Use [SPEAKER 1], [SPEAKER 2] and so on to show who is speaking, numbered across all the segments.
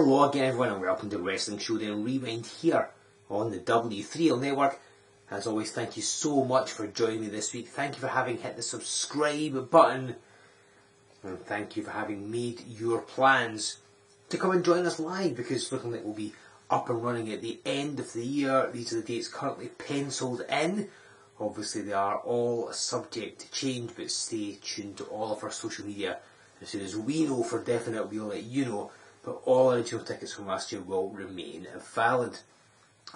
[SPEAKER 1] Hello again everyone and welcome to Wrestling Showdown Rewind here on the W3L network. As always, thank you so much for joining me this week. Thank you for having hit the subscribe button. And thank you for having made your plans to come and join us live, because looking like we'll be up and running at the end of the year. These are the dates currently penciled in. Obviously they are all subject to change, but stay tuned to all of our social media. As soon as we know for definite, we'll let you know. But all original tickets from last year will remain valid.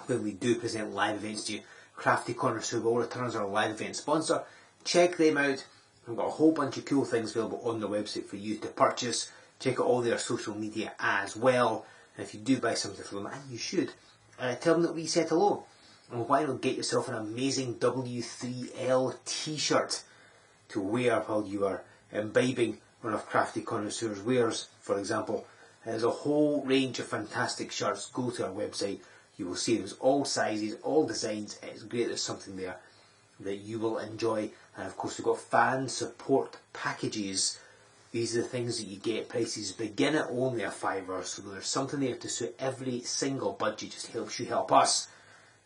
[SPEAKER 1] When we do present live events to you, Crafty Connoisseur will return as our live event sponsor. Check them out. We've got a whole bunch of cool things available on their website for you to purchase. Check out all their social media as well. And if you do buy something from them, and you should, tell them that we said hello. And why not get yourself an amazing W3L t-shirt to wear while you are imbibing one of Crafty Connoisseur's wares, for example. There's a whole range of fantastic shirts. Go to our website. You will see there's all sizes, all designs. It's great. There's something there that you will enjoy. And of course we've got fan support packages. These are the things that you get. Prices begin at only a £5, so there's something there to suit every single budget. Just helps you help us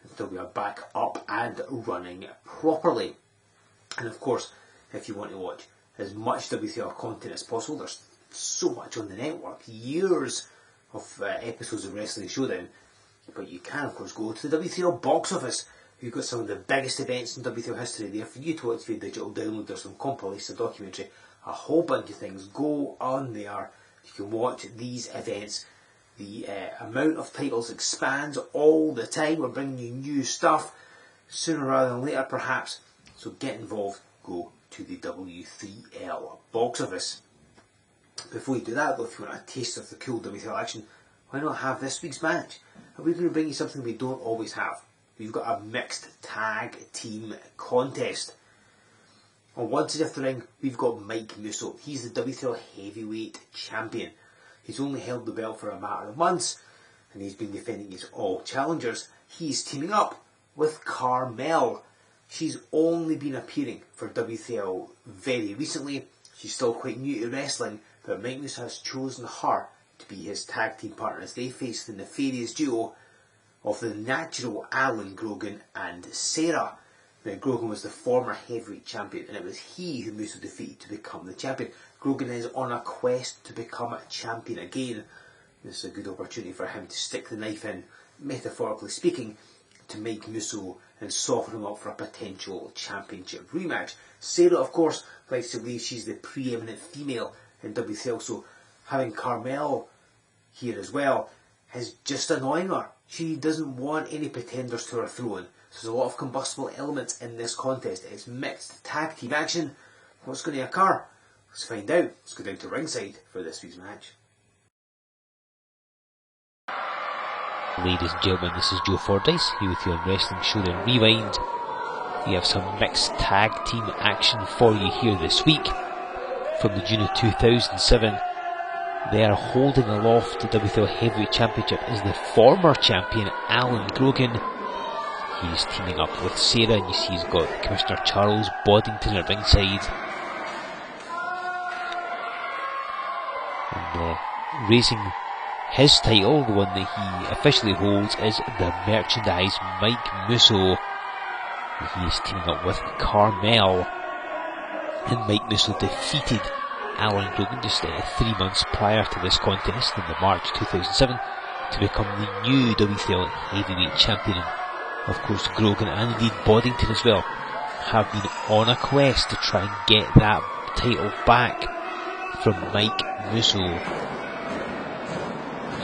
[SPEAKER 1] until we are back up and running properly. And of course, if you want to watch as much W3L content as possible, there's so much on the network, years of episodes of Wrestling Showdown, but you can of course go to the W3L box office. We've got some of the biggest events in W3L history there for you to watch via digital download. There's some compilation, documentary, a whole bunch of things. Go on there, you can watch these events. The amount of titles expands all the time. We're bringing you new stuff sooner rather than later perhaps, so get involved. Go to the W3L box office. Before you do that though, if you want a taste of the cool W3L action, why not have this week's match? And we're going to bring you something we don't always have. We've got a mixed tag team contest. On one side of the ring, we've got Mike Musso. He's the W3L heavyweight champion. He's only held the belt for a matter of months, and he's been defending his all challengers. He's teaming up with Carmel. She's only been appearing for W3L very recently. She's still quite new to wrestling, but Mike Musso has chosen her to be his tag team partner as they face the nefarious duo of the natural Allan Grogan and Sara. Now, Grogan was the former heavyweight champion, and it was he who Musso defeated to become the champion. Grogan is on a quest to become a champion again. This is a good opportunity for him to stick the knife in, metaphorically speaking, to Mike Musso and soften him up for a potential championship rematch. Sara, of course, likes to believe she's the preeminent female in W3L, so having Carmel here as well is just annoying her. She doesn't want any pretenders to her throne. So there's a lot of combustible elements in this contest. It's mixed tag team action. What's going to occur? Let's find out. Let's go down to ringside for this week's match.
[SPEAKER 2] Ladies and gentlemen, this is Joe Fordyce here with you on Wrestling Showdown Rewind. We have some mixed tag team action for you here this week. From the June of 2007, they are holding aloft the W3L Heavyweight Championship as the former champion Allan Grogan. He's teaming up with Sara, and you see he's got Commissioner Charles Boddington at ringside. And raising his title, the one that he officially holds, is the Merchandise Mike Musso. He is teaming up with Carmel, and Mike Musso defeated Allan Grogan just 3 months prior to this contest in the March 2007 to become the new W3L Heavyweight Champion. Of course, Grogan and indeed Boddington as well have been on a quest to try and get that title back from Mike Musso.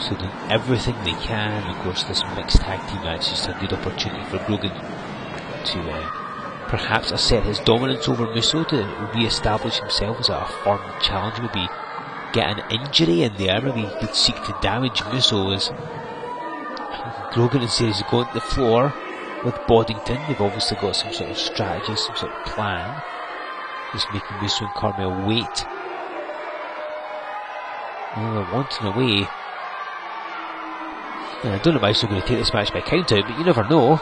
[SPEAKER 2] So doing everything they can. Of course, this mixed tag team match is just a good opportunity for Grogan to perhaps assert his dominance over Musso, to re-establish himself as a firm challenger, maybe get an injury in there, maybe he could seek to damage Musso as Grogan and Sara go to the floor with Boddington. They've obviously got some sort of strategy, some sort of plan, just making Musso and Carmel wait. Well, they're wanting away. I don't know if I'm still going to take this match by count out, but you never know.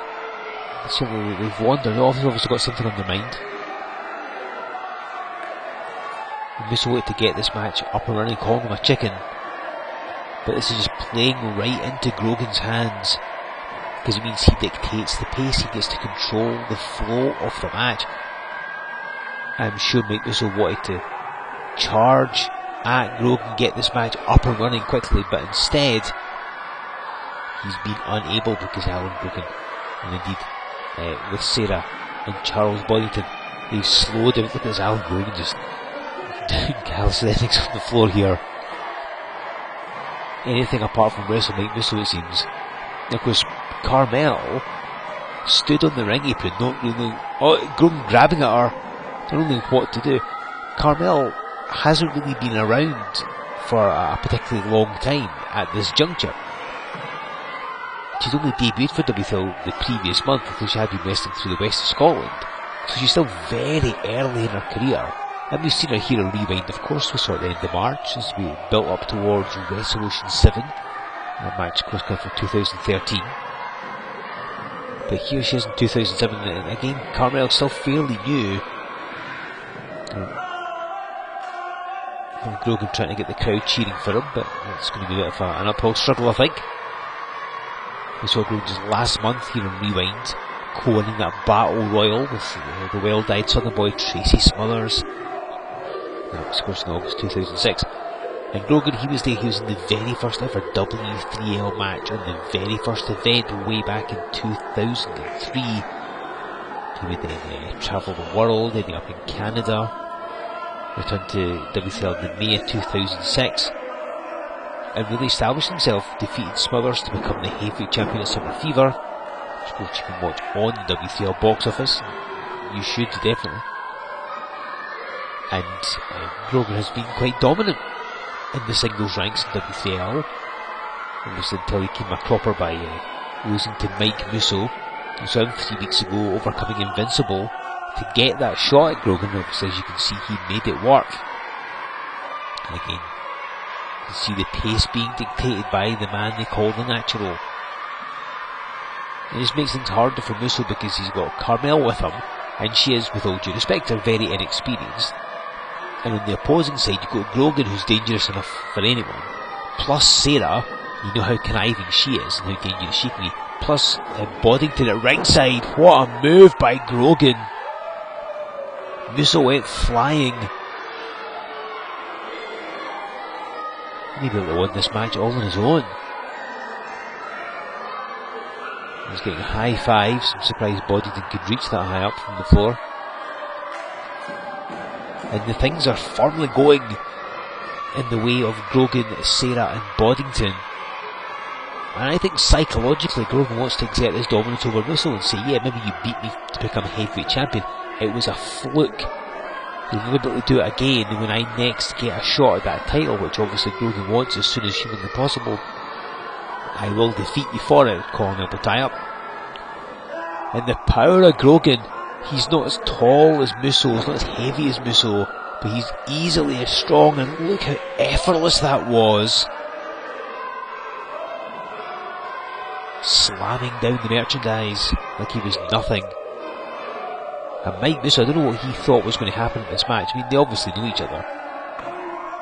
[SPEAKER 2] Certainly they've wandered off, they've obviously got something on their mind. Musso wanted to get this match up and running, calling him a chicken. but this is just playing right into Grogan's hands, because it means he dictates the pace, he gets to control the flow of the match. I'm sure Mike Musso wanted to charge at Grogan, get this match up and running quickly, but instead he's been unable, because Allan Grogan, and indeed with Sara and Charles Boddington, they've slowed down. Look at this, Allan Grogan just doing calisthenics on the floor here. Anything apart from wrestle Mike Musso, it seems. Of course, Carmel stood on the ring apron, not really. Oh, Grogan grabbing at her, don't know what to do. Carmel hasn't really been around for a particularly long time at this juncture. She's only debuted for W3L the previous month, although she had been wrestling through the west of Scotland, so she's still very early in her career. And we've seen her here on Rewind, of course, we saw at the end of March as we built up towards Resolution 7, a match of course coming from 2013. But here she is in 2007, and again, Carmel's still fairly new. Grogan trying to get the crowd cheering for him, but it's going to be a bit of an uphill struggle, I think. We saw Grogan just last month here on Rewind, co-winning that Battle Royal with the well-dyed Southern boy Tracy Smothers. That was of course in August 2006. And Grogan, he was there, he was in the very first ever W3L match on the very first event way back in 2003. He would then travel the world, ending up in Canada, returned to W3L in May of 2006, and really established himself, defeated Smothers to become the heavyweight champion at Summer Fever, which you can watch on the W3L box office. You should, definitely. And Grogan has been quite dominant in the singles ranks in W3L, almost until he came a cropper by losing to Mike Musso, who was 3 weeks ago, overcoming Invincible to get that shot at Grogan. Obviously, as you can see, he made it work. And again, you can see the pace being dictated by the man they call the Natural. And this makes things harder for Musso because he's got Carmel with him, and she is, with all due respect, are very inexperienced. And on the opposing side, you've got Grogan, who's dangerous enough for anyone, plus Sara, you know how conniving she is and how dangerous she can be, plus Boddington at ringside. What a move by Grogan! Musso went flying. He may be able to win this match all on his own. He's getting high fives. I'm surprised Boddington could reach that high up from the floor. And the things are firmly going in the way of Grogan, Sara and Boddington. And I think psychologically Grogan wants to exert his dominance over Musso and say, yeah, maybe you beat me to become heavyweight champion. It was a fluke. You'll deliberately do it again when I next get a shot at that title, which obviously Grogan wants as soon as humanly possible. I will defeat you for it, calling out the tie-up. And the power of Grogan. He's not as tall as Musso, he's not as heavy as Musso, but he's easily as strong, and look how effortless that was. Slamming down the merchandise like he was nothing. And Mike Musso, I don't know what he thought was going to happen in this match. I mean, they obviously know each other,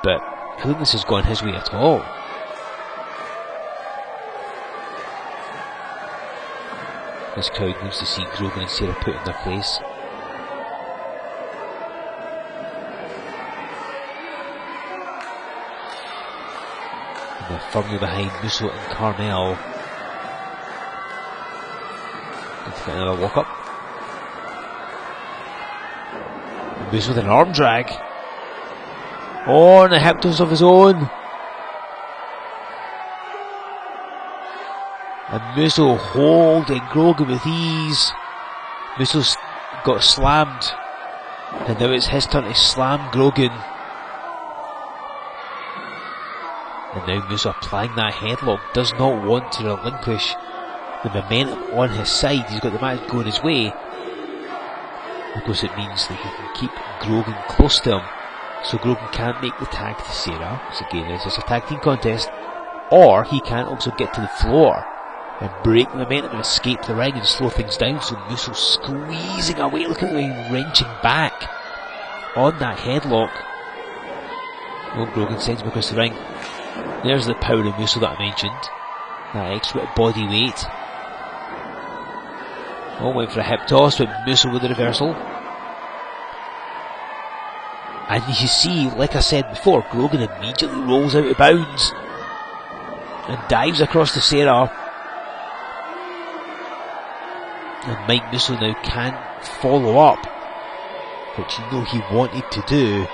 [SPEAKER 2] but I don't think this has gone his way at all. This crowd needs to see Grogan and Sara put in their place. And they're firmly behind Musso and Carmel. Going to get another walk up. And Musso with an arm drag. Oh, and a hip toss of his own. And Musso holding Grogan with ease. Musso's got slammed, and now it's his turn to slam Grogan. And now Musso applying that headlock, does not want to relinquish the momentum on his side. He's got the match going his way. Of course, it means that he can keep Grogan close to him, so Grogan can't make the tag to Sara. So again, it's a tag team contest, or he can also get to the floor and break the momentum and escape the ring and slow things down. So Musso squeezing away, look at the way wrenching back on that headlock. Well, Grogan sends him across the ring. There's the power of Musso that I mentioned. That extra bit of body weight. Oh, went for a hip toss, but Musso with the reversal. And you see, like I said before, Grogan immediately rolls out of bounds and dives across to Sara. And Mike Musso now can't follow up, which you know he wanted to do.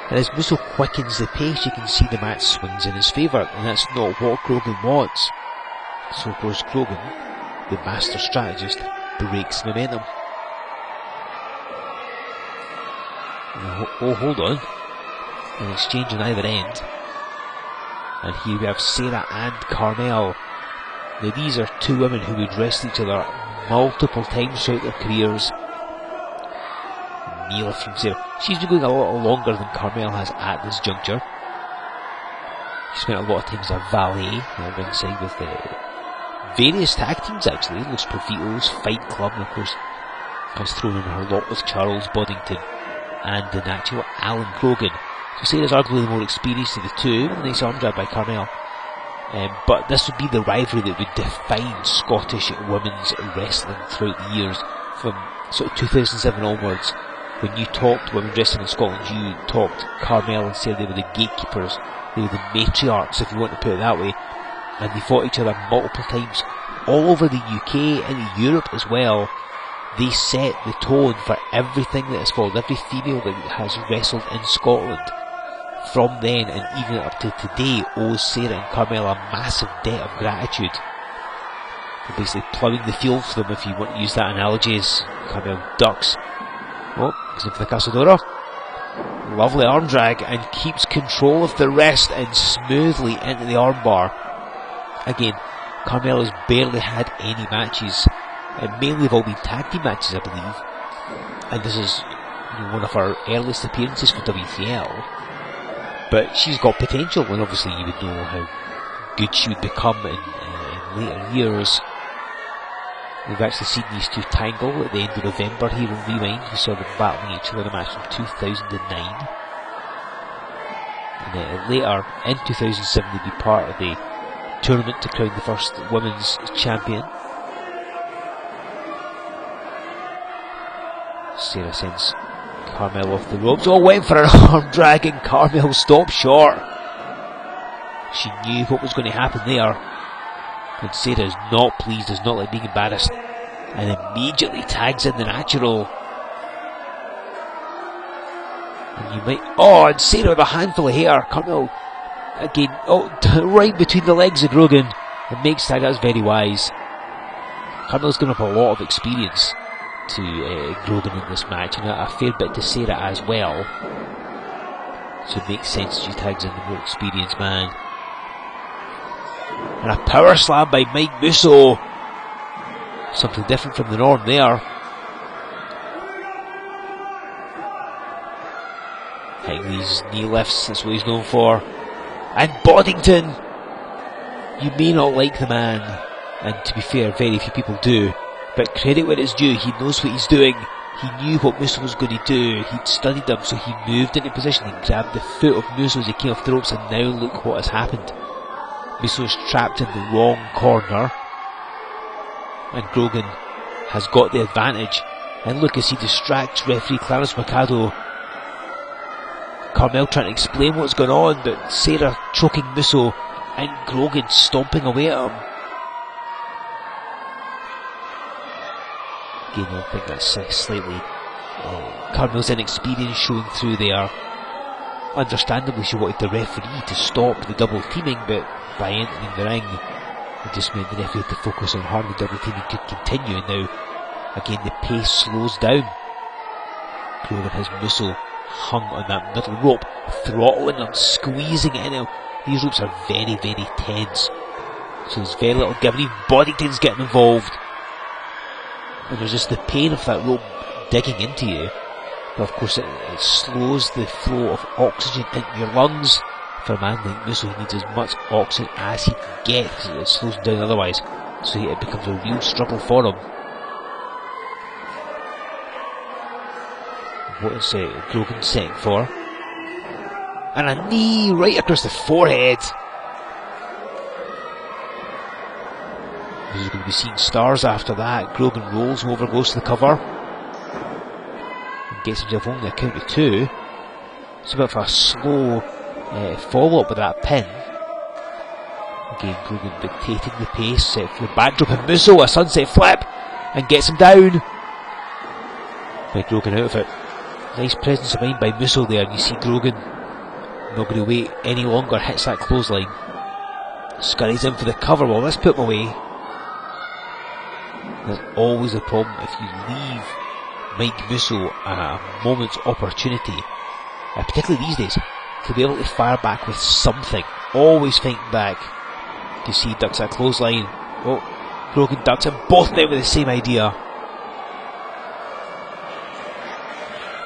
[SPEAKER 2] And as Musso quickens the pace, you can see the match swings in his favour, and that's not what Grogan wants. So of course Grogan, the master strategist, breaks momentum. Oh, hold on. An exchange on either end. And here we have Sara and Carmel. Now these are two women who would wrestle each other multiple times throughout their careers. Knee lift from Sara. She's been going a lot longer than Carmel has at this juncture. She spent a lot of time as a valet ringside with various tag teams actually. Los Profitos, Fight Club, and of course has thrown in her lot with Charles Boddington and the natural Allan Grogan. So Sara's arguably the more experienced of the two. Nice arm drag by Carmel. But this would be the rivalry that would define Scottish women's wrestling throughout the years. From sort of 2007 onwards, when you talked women's wrestling in Scotland, you talked Carmel and Sara. They were the gatekeepers, they were the matriarchs, if you want to put it that way. And they fought each other multiple times all over the UK and Europe as well. They set the tone for everything that has followed, every female that has wrestled in Scotland from then and even up to today owes Sara and Carmel a massive debt of gratitude. They're basically ploughing the field for them, if you want to use that analogy, as Carmel ducks. Oh, goes in for the Casadora. Lovely arm drag, and keeps control of the wrist and smoothly into the armbar. Again, Carmel has barely had any matches. Mainly have all been tag team matches, I believe. And this is one of her earliest appearances for W3L. But she's got potential, and obviously you would know how good she would become in later years. We've actually seen these two tangle at the end of November here in Rewind. We saw them battling each other in a match from 2009. And later, in 2007, they'd be part of the tournament to crown the first women's champion. Sara sends Carmel off the ropes. Oh, went for an arm drag, and Carmel stopped short. She knew what was going to happen there. And Sara is not pleased, does not like being embarrassed, and immediately tags in the natural. And you might... Oh, and Sara with a handful of hair. Carmel again, right between the legs of Grogan, and makes tag. That's very wise. Carmel's given up a lot of experience to Grogan in this match, and a fair bit to Sara as well. So it makes sense she tags in the more experienced man. And a power slam by Mike Musso. Something different from the norm there. Hitting these knee lifts, that's what he's known for. And Boddington! You may not like the man, and to be fair, very few people do, but credit where it's due, he knows what he's doing. He knew what Musso was going to do. He'd studied him, so he moved into position and grabbed the foot of Musso as he came off the ropes, and now look what has happened. Musso's trapped in the wrong corner, and Grogan has got the advantage. And look as he distracts referee Clarence Mercado. Carmel trying to explain what's going on, but Sara choking Musso and Grogan stomping away at him. Again, I think that's slightly Carmel's inexperience showing through there. Understandably, she wanted the referee to stop the double teaming, but by entering the ring, it just meant the referee had to focus on her. The double teaming could continue, and now, again, the pace slows down. Grogan has Musso hung on that middle rope, throttling him, squeezing it in. Now, these ropes are very, very tense, so there's very little give, and even Boddington's getting involved. And there's just the pain of that rope digging into you. But of course it slows the flow of oxygen into your lungs. For a man like Musso, he needs as much oxygen as he can get, because it slows him down otherwise. So it becomes a real struggle for him. What is Grogan setting for? And a knee right across the forehead. He's going to be seeing stars after that. Grogan rolls over, goes to the cover. And gets himself only a count of 2. It's a bit of a slow follow-up with that pin. Again, Grogan dictating the pace. Set for the backdrop, and Musso, a sunset flip, and gets him down. But Grogan out of it. Nice presence of mind by Musso there, and you see Grogan not going to wait any longer, hits that clothesline. Scurries in for the cover. Well, let's put him away. There's always a problem if you leave Mike Musso a moment's opportunity, particularly these days, to be able to fire back with something. Always fighting back. You see, ducks that clothesline. Oh, Grogan ducks, and both men with the same idea.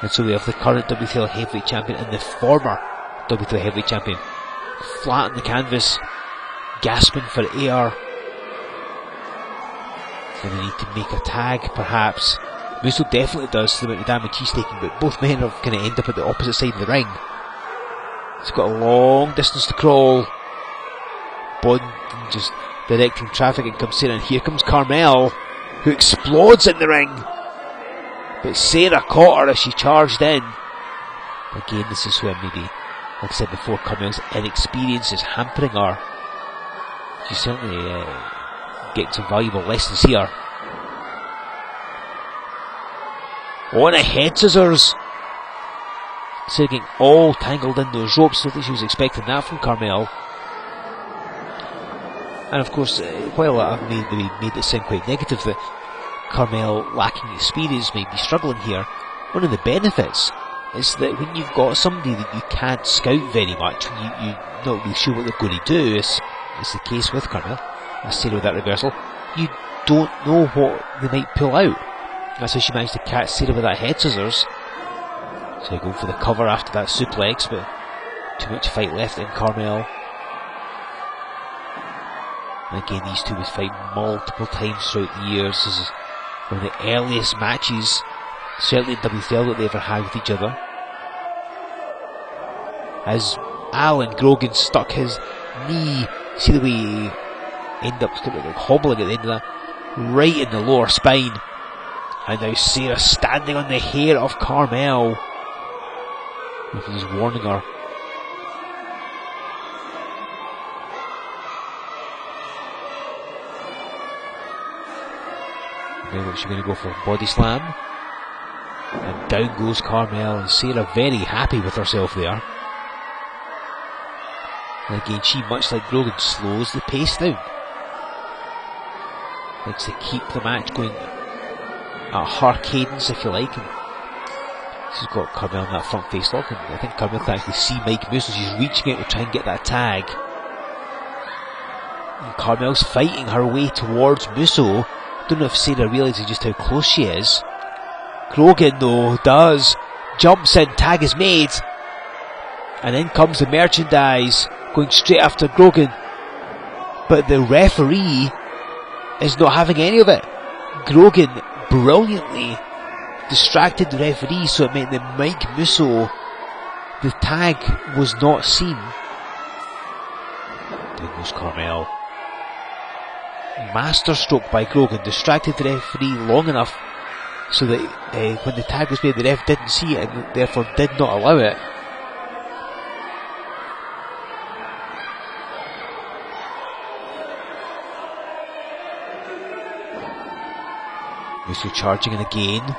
[SPEAKER 2] And so we have the current W3L heavyweight champion and the former W3L heavyweight champion flat on the canvas, gasping for air. And they need to make a tag, perhaps. Musso definitely does, the amount of damage he's taking, but both men are going to end up at the opposite side of the ring. He's got a long distance to crawl. Bond just directing traffic, and comes Sara, and here comes Carmel, who explodes in the ring. But Sara caught her as she charged in. Again, this is where maybe, like I said before, Carmel's inexperience is hampering her. She's certainly getting some valuable lessons here. Oh, and a head scissors. Sara getting all tangled in those ropes. I don't think she was expecting that from Carmel. And of course, while I've made it sound quite negative that Carmel, lacking experience, may be struggling here, one of the benefits is that when you've got somebody that you can't scout very much, when you're not really sure what they're going to do, as is the case with Carmel, as Sara with that reversal, you don't know what they might pull out. That's how she managed to catch Sara with that head scissors. So going for the cover after that suplex, but too much fight left in Carmel. And again, these two would fight multiple times throughout the years. This is one of the earliest matches, certainly in W3L, that they ever had with each other. As Allan Grogan stuck his knee, see the way he ended up hobbling at the end of that, right in the lower spine. And now Sara standing on the hair of Carmel. He's warning her. Now she's going to go for a body slam. And down goes Carmel, and Sara very happy with herself there. And again, she, much like Grogan, slows the pace down. Likes to keep the match going at her cadence, if you like. And she's got Carmel in that front face lock, and I think Carmel can actually see Mike Musso. She's reaching out to try and get that tag. And Carmel's fighting her way towards Musso. Don't know if Sara realises just how close she is. Grogan, though, does. Jumps in, tag is made. And in comes the merchandise, going straight after Grogan. But the referee is not having any of it. Grogan brilliantly distracted the referee, so it meant that Mike Musso, the tag was not seen. Down goes Carmel. Masterstroke by Grogan, distracted the referee long enough so that when the tag was made, the ref didn't see it and therefore did not allow it. Musso charging in again.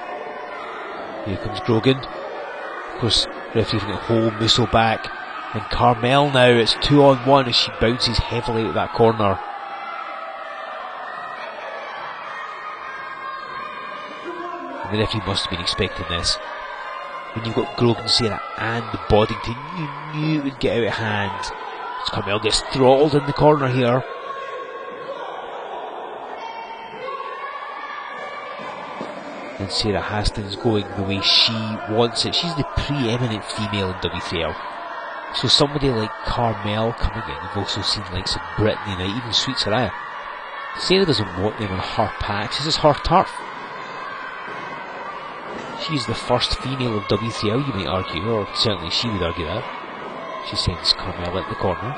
[SPEAKER 2] Here comes Grogan. Of course, referee's going to hold Musso back. And Carmel now, it's 2-on-1 as she bounces heavily out of that corner. And the referee must have been expecting this. When you've got Grogan, Sara and Boddington, you knew it would get out of hand. As Carmel gets throttled in the corner here. And Sara Hastings going the way she wants it. She's the preeminent female in W3L. So somebody like Carmel coming in, we've also seen likes of Brittany now, even Sweet Saraya. Sara doesn't want them on her patch, this is her turf. She's the first female of W3L, you might argue, or certainly she would argue that. She sends Carmel at the corner.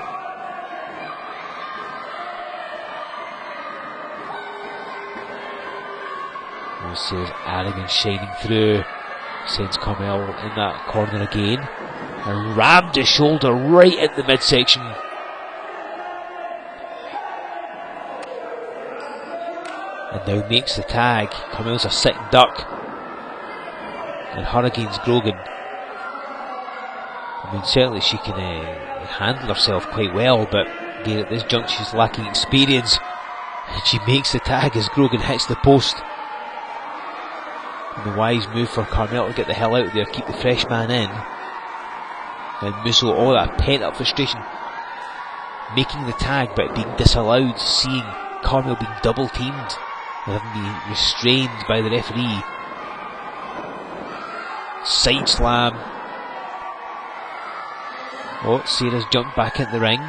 [SPEAKER 2] Musso's arrogance shining through. Sends Carmel in that corner again. And rammed his shoulder right in the midsection. And now makes the tag. Carmel's a sitting duck. And her against Grogan. I mean, certainly she can handle herself quite well, but again, at this juncture she's lacking experience. And she makes the tag as Grogan hits the post. And the wise move for Carmel to get the hell out of there, keep the fresh man in. And Musso, all that pent up frustration, making the tag but being disallowed, seeing Carmel being double teamed and having been restrained by the referee. Side slam. Oh, Sara's jumped back in the ring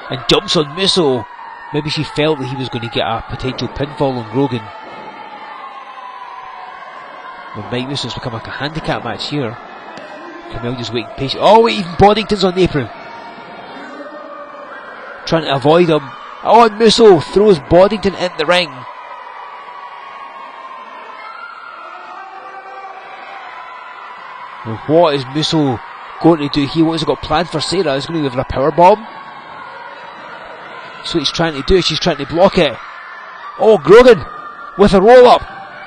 [SPEAKER 2] and jumps on Musso. Maybe she felt that he was going to get a potential pinfall on Grogan. Well, Mike Musso's become like a handicap match here. Carmel just waiting patient. Oh wait, even Boddington's on the apron, trying to avoid him. Oh, and Musso throws Boddington in the ring. Now what is Musso going to do here? What has he got planned for Sara? Is he going to give her a power bomb? So what he's trying to do, she's trying to block it. Oh, Grogan with a roll up,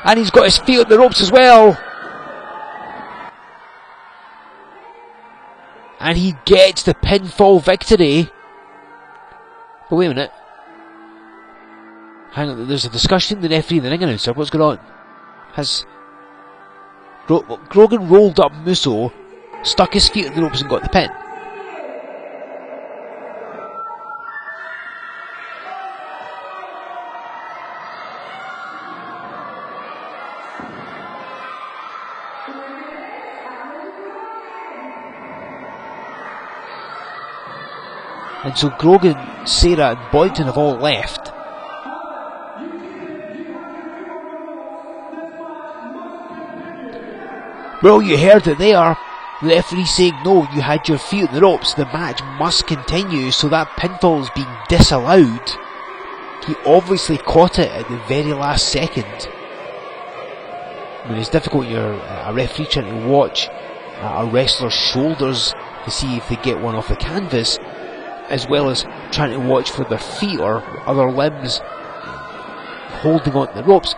[SPEAKER 2] and he's got his feet on the ropes as well. And he gets the pinfall victory. But wait a minute. Hang on, there's a discussion, the referee and the ring announcer. What's going on? Has Grogan rolled up Musso, stuck his feet on the ropes and got the pin? And so Grogan, Sara and Boynton have all left. Well, you heard it there. The referee saying, no, you had your feet on the ropes, the match must continue, so that pinfall is being disallowed. He obviously caught it at the very last second. I mean, it's difficult when you're a referee trying to watch a wrestler's shoulders to see if they get one off the canvas, as well as trying to watch for their feet or other limbs holding on to the ropes.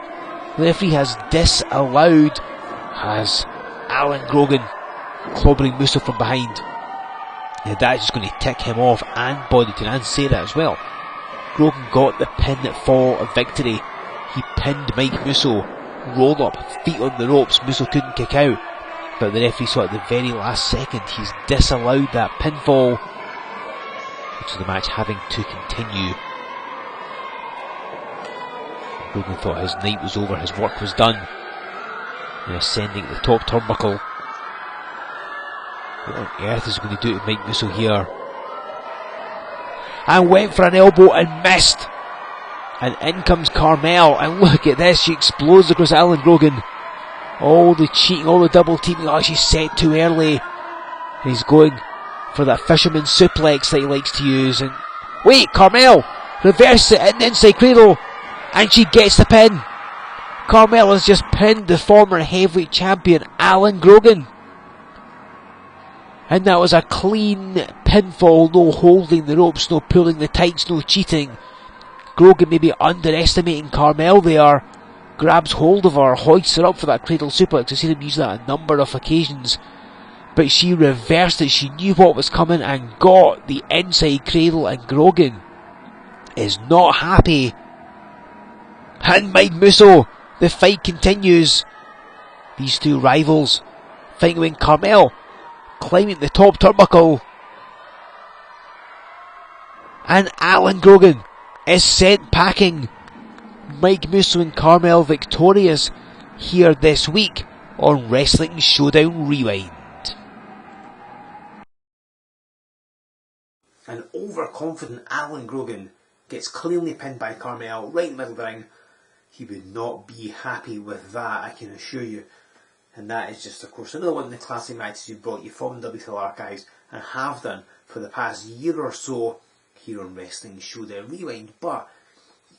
[SPEAKER 2] The referee has disallowed, has Allan Grogan clobbering Musso from behind. And that's just going to tick him off, and Boddington and Sara as well. Grogan got the pinfall of victory. He pinned Mike Musso, rolled up, feet on the ropes. Musso couldn't kick out, but the referee saw at the very last second he's disallowed that pinfall. So the match having to continue. Grogan thought his night was over, his work was done. And ascending at the top turnbuckle. What on earth is he going to do to Mike Musso here? And went for an elbow and missed. And in comes Carmel, and look at this, she explodes across Allan Grogan. All the cheating, all the double teaming. Oh, she's set too early. And he's going for that fisherman suplex that he likes to use. And wait, Carmel reverses it in the inside cradle, and she gets the pin. Carmel has just pinned the former heavyweight champion Allan Grogan, and that was a clean pinfall. No holding the ropes, no pulling the tights, no cheating. Grogan maybe underestimating Carmel there, grabs hold of her, hoists her up for that cradle suplex. I've seen him use that a number of occasions. But she reversed it, she knew what was coming and got the inside cradle, and Grogan is not happy. And Mike Musso, the fight continues. These two rivals fighting when Carmel climbing the top turnbuckle. And Allan Grogan is sent packing. Mike Musso and Carmel victorious here this week on Wrestling Showdown Rewind.
[SPEAKER 1] An overconfident Allan Grogan gets cleanly pinned by Carmel right in the middle of the ring. He would not be happy with that, I can assure you. And that is just, of course, another one of the classic matches we brought you from W3L archives and have done for the past year or so here on Wrestling Showdown Rewind. But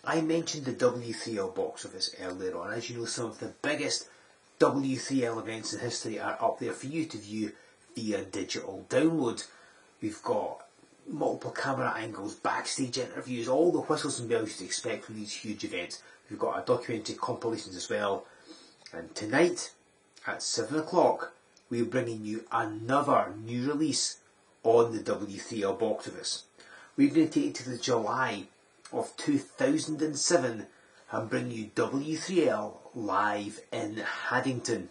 [SPEAKER 1] I mentioned the W3L box office earlier on. As you know, some of the biggest W3L events in history are up there for you to view via digital download. We've got multiple camera angles, backstage interviews, all the whistles and bells you'd expect from these huge events. We've got our documentary compilations as well. And tonight, at 7 o'clock, we're bringing you another new release on the W3L box office. We're going to take it to the July of 2007 and bring you W3L live in Haddington.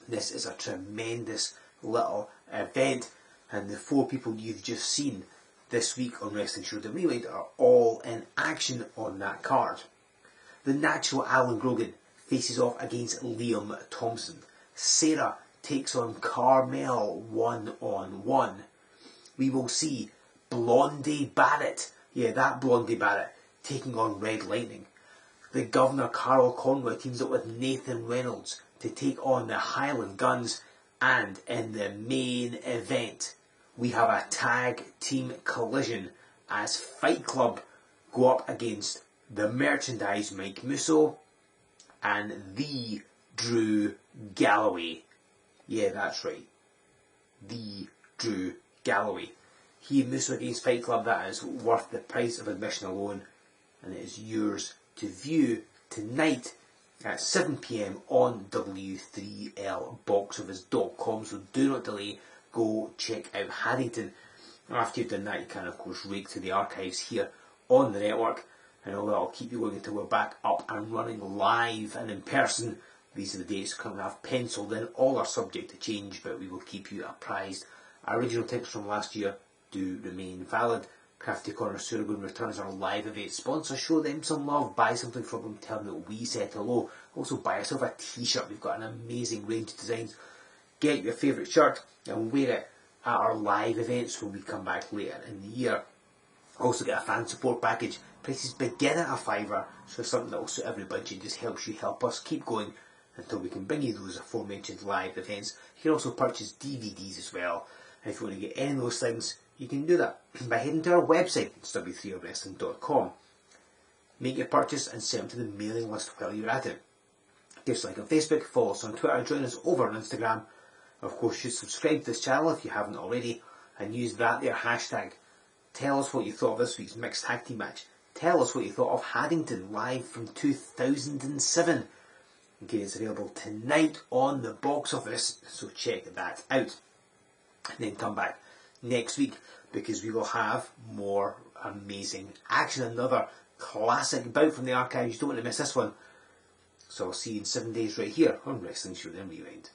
[SPEAKER 1] This is a tremendous little event, and the 4 people you've just seen this week on Wrestling Showdown Rewind are all in action on that card. The natural Allan Grogan faces off against Liam Thompson. Sara takes on Carmel 1-on-1. We will see Blondie Barrett, that Blondie Barrett, taking on Red Lightning. The Governor Carl Conway teams up with Nathan Reynolds to take on the Highland Guns. And in the main event, we have a tag team collision as Fight Club go up against the Merchandise Mike Musso and the Drew Galloway. Yeah, that's right. The Drew Galloway. He and Musso against Fight Club, that is worth the price of admission alone, and it is yours to view tonight at 7 PM on W3LBoxOffice.com. So do not delay, go check out Haddington. After you've done that, you can of course rake through the archives here on the network, and all that will keep you going until we're back up and running live and in person. These are the dates we currently have penciled in. All are subject to change, but we will keep you apprised. Our original tickets from last year do remain valid. Crafty Corner Suragun returns our live event sponsor. Show them some love, buy something from them, tell them that we said hello. Also buy yourself a t-shirt. We've got an amazing range of designs. Get your favourite shirt and wear it at our live events when we come back later in the year. Also get a fan support package. Prices begin at £5, so something that will suit every budget. Just helps you help us keep going until we can bring you those aforementioned live events. You can also purchase DVDs as well. And if you want to get any of those things, you can do that by heading to our website, it's W3LWrestling.com. Make your purchase and send them to the mailing list while you're at it. Give us a like on Facebook, follow us on Twitter, join us over on Instagram. Of course, you should subscribe to this channel if you haven't already, and use that there hashtag. Tell us what you thought of this week's mixed tag team match. Tell us what you thought of Haddington live from 2007. Okay, it's available tonight on the box office, so check that out. And then come back next week because we will have more amazing action. Another classic bout from the archives. You don't want to miss this one. So I'll see you in 7 days right here on Wrestling Showdown Rewind.